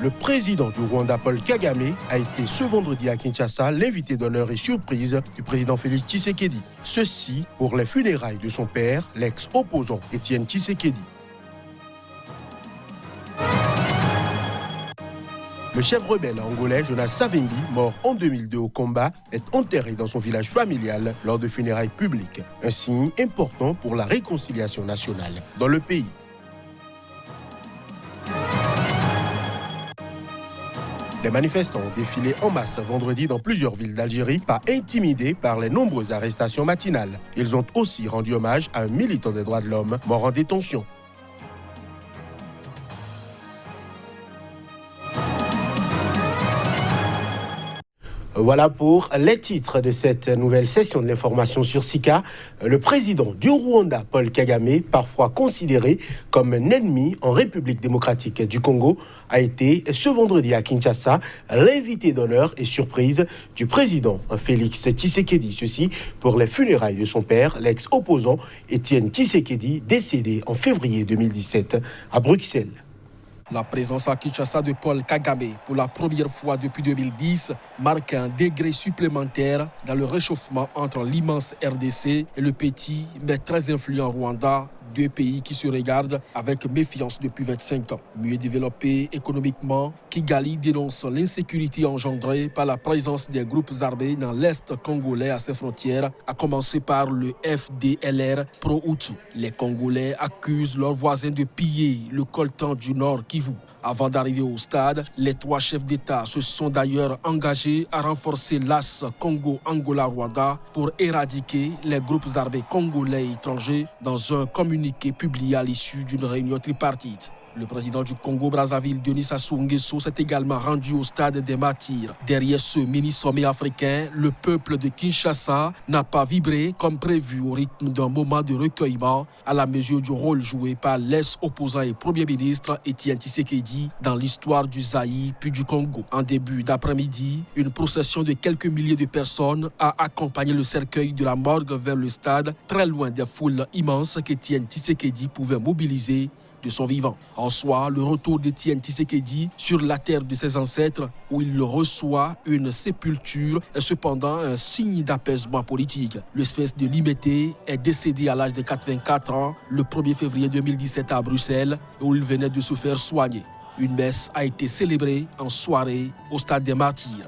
Le président du Rwanda, Paul Kagame, a été ce vendredi à Kinshasa l'invité d'honneur et surprise du président Félix Tshisekedi. Ceci pour les funérailles de son père, l'ex-opposant Étienne Tshisekedi. Le chef rebelle angolais Jonas Savimbi, mort en 2002 au combat, est enterré dans son village familial lors de funérailles publiques. Un signe important pour la réconciliation nationale dans le pays. Les manifestants ont défilé en masse vendredi dans plusieurs villes d'Algérie, pas intimidés par les nombreuses arrestations matinales. Ils ont aussi rendu hommage à un militant des droits de l'homme mort en détention. Voilà pour les titres de cette nouvelle session de l'information sur Sika. Le président du Rwanda, Paul Kagame, parfois considéré comme un ennemi en République démocratique du Congo, a été ce vendredi à Kinshasa l'invité d'honneur et surprise du président Félix Tshisekedi. Ceci pour les funérailles de son père, l'ex-opposant Étienne Tshisekedi, décédé en février 2017 à Bruxelles. La présence à Kinshasa de Paul Kagame pour la première fois depuis 2010 marque un degré supplémentaire dans le réchauffement entre l'immense RDC et le petit mais très influent Rwanda, deux pays qui se regardent avec méfiance depuis 25 ans. Mieux développés économiquement, Kigali dénonce l'insécurité engendrée par la présence des groupes armés dans l'Est congolais à ses frontières, à commencer par le FDLR pro-Hutu. Les Congolais accusent leurs voisins de piller le coltan du Nord Kivu. Avant d'arriver au stade, les trois chefs d'État se sont d'ailleurs engagés à renforcer l'AS Congo-Angola-Rwanda pour éradiquer les groupes armés congolais et étrangers dans un communiqué publié à l'issue d'une réunion tripartite. Le président du Congo-Brazzaville, Denis Sassou Nguesso, s'est également rendu au stade des Martyrs. Derrière ce mini-sommet africain, le peuple de Kinshasa n'a pas vibré comme prévu au rythme d'un moment de recueillement à la mesure du rôle joué par l'ex-opposant et Premier ministre Étienne Tshisekedi dans l'histoire du Zaïre puis du Congo. En début d'après-midi, une procession de quelques milliers de personnes a accompagné le cercueil de la morgue vers le stade, très loin des foules immenses qu'Étienne Tshisekedi pouvait mobiliser de son vivant. En soi, le retour d'Étienne Tshisekedi sur la terre de ses ancêtres, où il reçoit une sépulture, est cependant un signe d'apaisement politique. Le Sphinx de Limete est décédé à l'âge de 84 ans le 1er février 2017 à Bruxelles, où il venait de se faire soigner. Une messe a été célébrée en soirée au stade des Martyrs.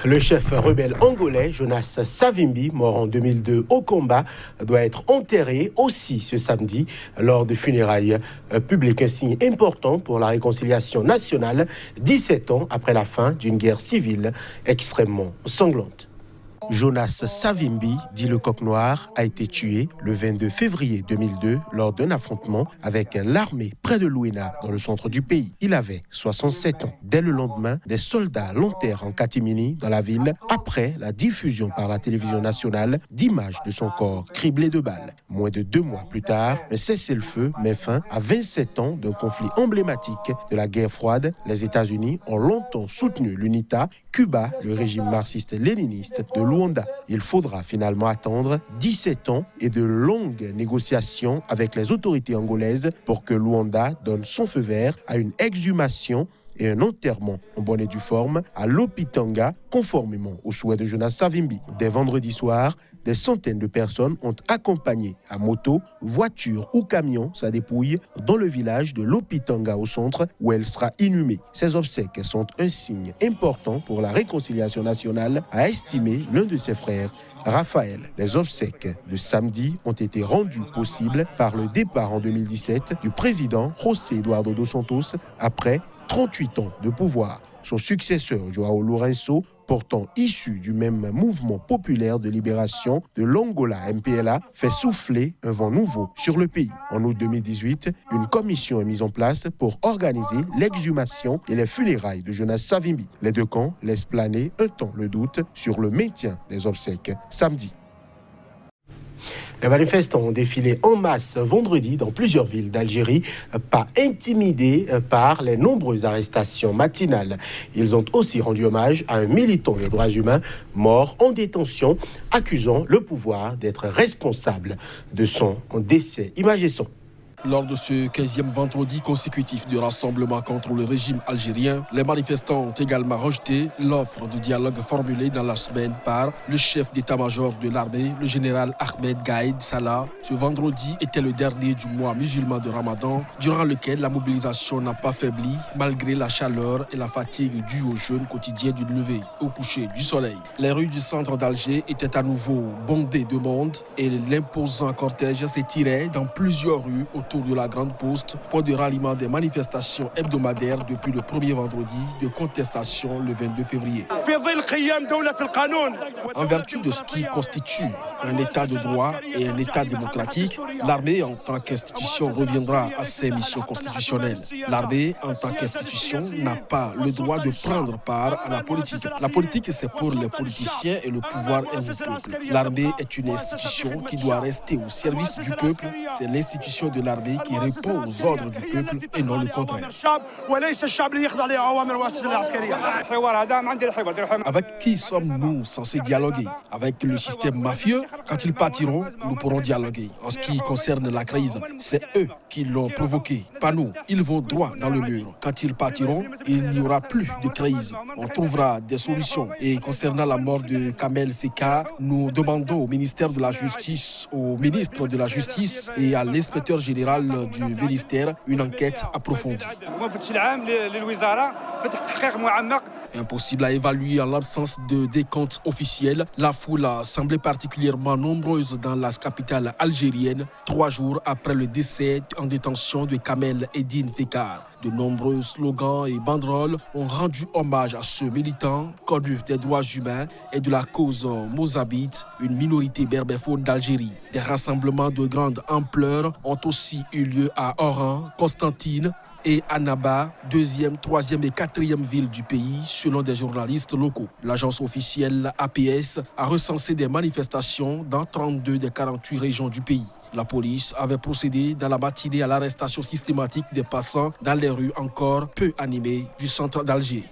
Le chef rebelle angolais Jonas Savimbi, mort en 2002 au combat, doit être enterré aussi ce samedi lors de funérailles publiques. Un signe important pour la réconciliation nationale, 17 ans après la fin d'une guerre civile extrêmement sanglante. Jonas Savimbi, dit le Coq Noir, a été tué le 22 février 2002 lors d'un affrontement avec l'armée près de Luena, dans le centre du pays. Il avait 67 ans. Dès le lendemain, des soldats l'enterrent en catimini dans la ville après la diffusion par la télévision nationale d'images de son corps criblé de balles. Moins de 2 mois plus tard, un cessez-le-feu met fin à 27 ans d'un conflit emblématique de la guerre froide. Les États-Unis ont longtemps soutenu l'UNITA, Cuba, le régime marxiste-léniniste de Luanda. Il faudra finalement attendre 17 ans et de longues négociations avec les autorités angolaises pour que Luanda donne son feu vert à une exhumation et un enterrement en bonne et due forme à l'Opitanga, conformément au souhait de Jonas Savimbi. Dès vendredi soir, des centaines de personnes ont accompagné à moto, voiture ou camion sa dépouille dans le village de l'Opitanga au centre où elle sera inhumée. Ces obsèques sont un signe important pour la réconciliation nationale, a estimé l'un de ses frères, Raphaël. Les obsèques de samedi ont été rendues possibles par le départ en 2017 du président José Eduardo dos Santos après 38 ans de pouvoir. Son successeur, João Lourenço, pourtant issu du même mouvement populaire de libération de l'Angola MPLA, fait souffler un vent nouveau sur le pays. En août 2018, une commission est mise en place pour organiser l'exhumation et les funérailles de Jonas Savimbi. Les deux camps laissent planer un temps le doute sur le maintien des obsèques samedi. Les manifestants ont défilé en masse vendredi dans plusieurs villes d'Algérie, pas intimidés par les nombreuses arrestations matinales. Ils ont aussi rendu hommage à un militant des droits humains mort en détention, accusant le pouvoir d'être responsable de son décès. Image et son. Lors de ce 15e vendredi consécutif de rassemblement contre le régime algérien, les manifestants ont également rejeté l'offre de dialogue formulée dans la semaine par le chef d'état-major de l'armée, le général Ahmed Gaïd Salah. Ce vendredi était le dernier du mois musulman de Ramadan, durant lequel la mobilisation n'a pas faibli malgré la chaleur et la fatigue due au jeûne quotidien du lever au coucher du soleil. Les rues du centre d'Alger étaient à nouveau bondées de monde et l'imposant cortège s'étirait dans plusieurs rues autour de la Grande Poste, point de ralliement des manifestations hebdomadaires depuis le premier vendredi de contestation le 22 février. En vertu de ce qui constitue un état de droit et un état démocratique, l'armée en tant qu'institution reviendra à ses missions constitutionnelles. L'armée en tant qu'institution n'a pas le droit de prendre part à la politique. La politique, c'est pour les politiciens et le pouvoir est au peuple. L'armée est une institution qui doit rester au service du peuple. C'est l'institution de l'armée qui répond aux ordres du peuple et non le contraire. Avec qui sommes-nous censés dialoguer? Avec le système mafieux? Quand ils partiront, nous pourrons dialoguer. En ce qui concerne la crise, c'est eux qui l'ont provoquée, pas nous. Ils vont droit dans le mur. Quand ils partiront, il n'y aura plus de crise. On trouvera des solutions. Et concernant la mort de Kamel Feka, nous demandons au ministère de la Justice, au ministre de la Justice et à l'inspecteur général du ministère une enquête approfondie. Impossible à évaluer en l'absence de décompte officiel. La foule a semblé particulièrement nombreuse dans la capitale algérienne, 3 jours après le décès en détention de Kamel Eddine Fekar. De nombreux slogans et banderoles ont rendu hommage à ce militant connu des droits humains et de la cause mozabite, une minorité berbérophone d'Algérie. Des rassemblements de grande ampleur ont aussi eu lieu à Oran, Constantine et Annaba, 2e, 3e et 4e ville du pays, selon des journalistes locaux. L'agence officielle APS a recensé des manifestations dans 32 des 48 régions du pays. La police avait procédé dans la matinée à l'arrestation systématique des passants dans les rues encore peu animées du centre d'Alger.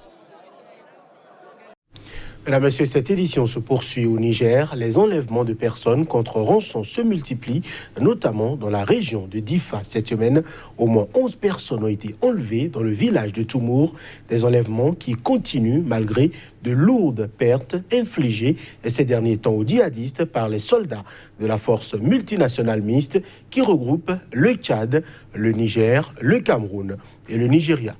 Mesdames, Messieurs, cette édition se poursuit au Niger. Les enlèvements de personnes contre rançon se multiplient, notamment dans la région de Difa. Cette semaine, au moins 11 personnes ont été enlevées dans le village de Toumour. Des enlèvements qui continuent malgré de lourdes pertes infligées ces derniers temps aux djihadistes par les soldats de la force multinationale mixte qui regroupe le Tchad, le Niger, le Cameroun et le Nigeria.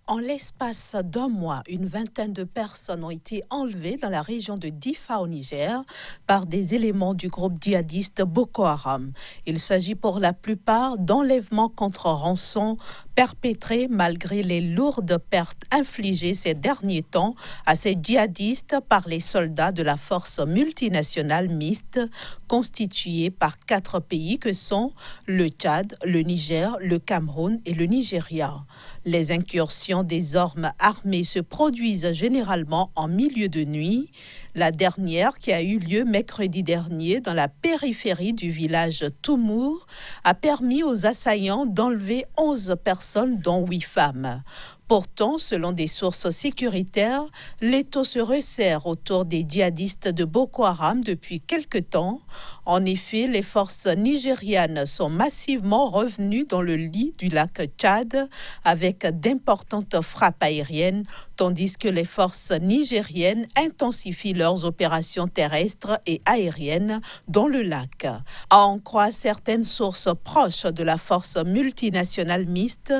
En l'espace d'un mois, une vingtaine de personnes ont été enlevées dans la région de Difa au Niger par des éléments du groupe djihadiste Boko Haram. Il s'agit pour la plupart d'enlèvements contre rançon perpétrés malgré les lourdes pertes infligées ces derniers temps à ces djihadistes par les soldats de la force multinationale mixte constituée par 4 pays que sont le Tchad, le Niger, le Cameroun et le Nigeria. Les incursions des hommes armés se produisent généralement en milieu de nuit. La dernière, qui a eu lieu mercredi dernier dans la périphérie du village Toumour, a permis aux assaillants d'enlever 11 personnes, dont 8 femmes. Pourtant, selon des sources sécuritaires, l'étau se resserre autour des djihadistes de Boko Haram depuis quelque temps. En effet, les forces nigérianes sont massivement revenues dans le lit du lac Tchad avec d'importantes frappes aériennes, tandis que les forces nigériennes intensifient leurs opérations terrestres et aériennes dans le lac. À en croire certaines sources proches de la force multinationale mixte,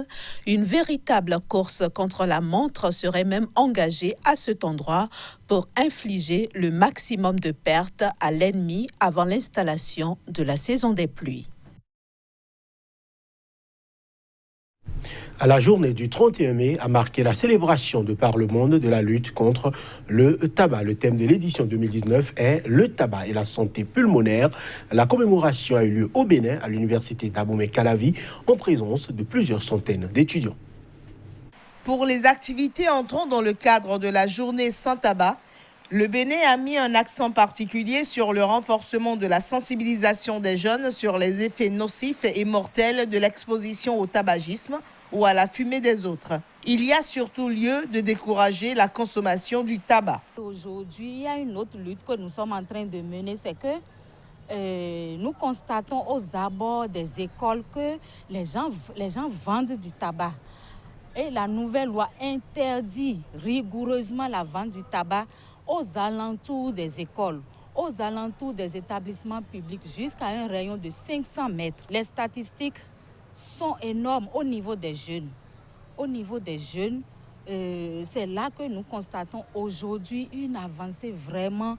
une véritable course contre la montre serait même engagée à cet endroit pour infliger le maximum de pertes à l'ennemi avant l'installation de la saison des pluies. La journée du 31 mai a marqué la célébration de par le monde de la lutte contre le tabac. Le thème de l'édition 2019 est « Le tabac et la santé pulmonaire ». La commémoration a eu lieu au Bénin, à l'université d'Abomey-Calavi, en présence de plusieurs centaines d'étudiants. Pour les activités entrant dans le cadre de la journée sans tabac, le Bénin a mis un accent particulier sur le renforcement de la sensibilisation des jeunes sur les effets nocifs et mortels de l'exposition au tabagisme ou à la fumée des autres. Il y a surtout lieu de décourager la consommation du tabac. Aujourd'hui, il y a une autre lutte que nous sommes en train de mener, c'est que nous constatons aux abords des écoles que les gens vendent du tabac. Et la nouvelle loi interdit rigoureusement la vente du tabac aux alentours des écoles, aux alentours des établissements publics, jusqu'à un rayon de 500 mètres. Les statistiques sont énormes au niveau des jeunes. Au niveau des jeunes, c'est là que nous constatons aujourd'hui une avancée vraiment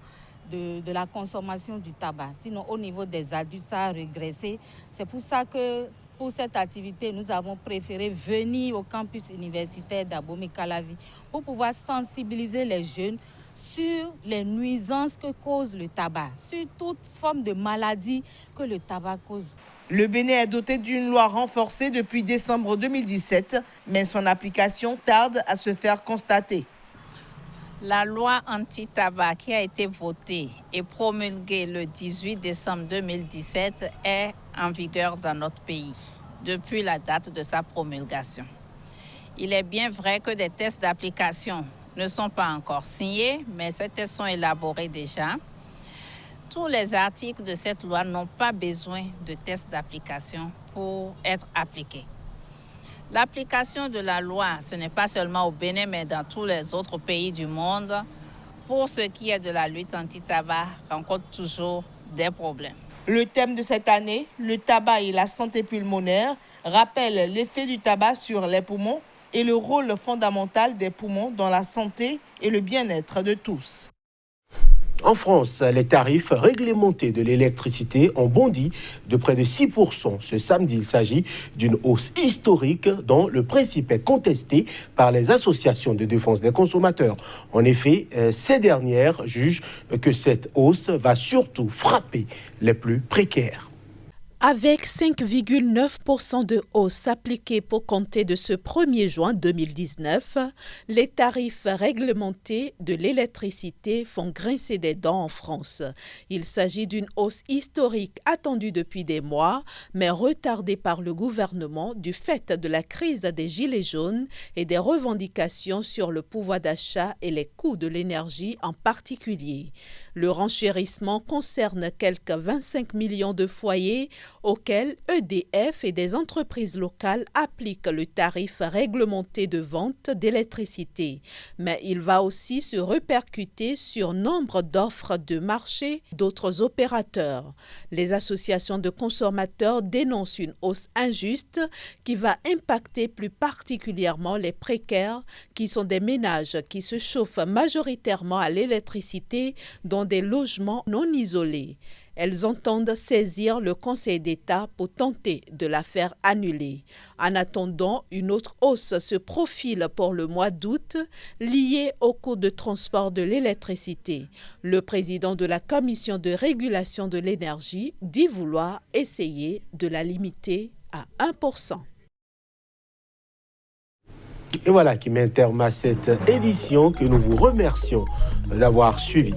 de la consommation du tabac. Sinon, au niveau des adultes, ça a régressé. C'est pour ça que pour cette activité, nous avons préféré venir au campus universitaire d'Abomey-Calavi pour pouvoir sensibiliser les jeunes sur les nuisances que cause le tabac, sur toute forme de maladie que le tabac cause. Le Bénin est doté d'une loi renforcée depuis décembre 2017, mais son application tarde à se faire constater. La loi anti-tabac qui a été votée et promulguée le 18 décembre 2017 est en vigueur dans notre pays depuis la date de sa promulgation. Il est bien vrai que des tests d'application ne sont pas encore signés, mais ces tests sont élaborés déjà. Tous les articles de cette loi n'ont pas besoin de tests d'application pour être appliqués. L'application de la loi, ce n'est pas seulement au Bénin, mais dans tous les autres pays du monde, pour ce qui est de la lutte anti-tabac, rencontre toujours des problèmes. Le thème de cette année, le tabac et la santé pulmonaire, rappelle l'effet du tabac sur les poumons et le rôle fondamental des poumons dans la santé et le bien-être de tous. En France, les tarifs réglementés de l'électricité ont bondi de près de 6%. Ce samedi, il s'agit d'une hausse historique dont le principe est contesté par les associations de défense des consommateurs. En effet, ces dernières jugent que cette hausse va surtout frapper les plus précaires. Avec 5,9% de hausse appliquée pour compter de ce 1er juin 2019, les tarifs réglementés de l'électricité font grincer des dents en France. Il s'agit d'une hausse historique attendue depuis des mois, mais retardée par le gouvernement du fait de la crise des gilets jaunes et des revendications sur le pouvoir d'achat et les coûts de l'énergie en particulier. Le renchérissement concerne quelques 25 millions de foyers auxquels EDF et des entreprises locales appliquent le tarif réglementé de vente d'électricité. Mais il va aussi se répercuter sur nombre d'offres de marché d'autres opérateurs. Les associations de consommateurs dénoncent une hausse injuste qui va impacter plus particulièrement les précaires, qui sont des ménages qui se chauffent majoritairement à l'électricité dans des logements non isolés. Elles entendent saisir le Conseil d'État pour tenter de la faire annuler. En attendant, une autre hausse se profile pour le mois d'août, liée au coût de transport de l'électricité. Le président de la Commission de régulation de l'énergie dit vouloir essayer de la limiter à 1%. Et voilà qui met un terme à cette édition que nous vous remercions d'avoir suivi.